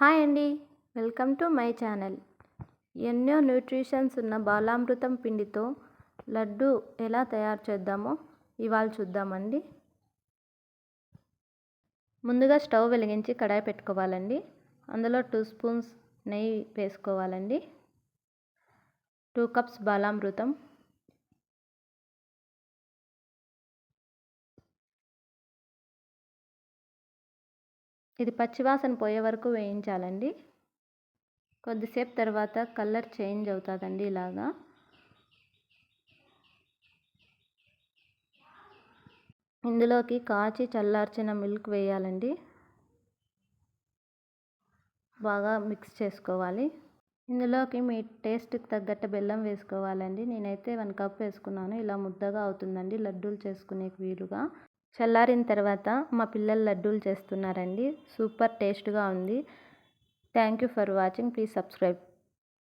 Hi అండి. Welcome to my channel. ఎన్నో nutritions ఉన్న బాలామృతం పిండితో లడ్డు ఎలా తయారు చేద్దామో ఇవాళ చూద్దామండి. ముందుగా స్టవ్ వెలిగించి కడాయి పెట్టుకోవాలండి. అందులో 2 స్పూన్స్ నెయ్యి వేసుకోవాలండి. 2 కప్స్ బాలామృతం, ఇది పచ్చివాసన పోయే వరకు వేయించాలండి. కొద్దిసేపు తర్వాత కలర్ చేంజ్ అవుతుందండి. ఇలాగా ఇందులోకి కాచి చల్లార్చిన మిల్క్ వేయాలండి. బాగా మిక్స్ చేసుకోవాలి. ఇందులోకి మీ టేస్ట్కి తగ్గట్టు బెల్లం వేసుకోవాలండి. నేనైతే 1 కప్ వేసుకున్నాను. ఇలా ముద్దగా అవుతుందండి లడ్డూలు చేసుకునేకి వీలుగా. చల్లారిన తర్వాత మా పిల్లలు లడ్డూలు చేస్తున్నారండి. సూపర్ టేస్ట్గా ఉంది. Thank you for watching. Please subscribe.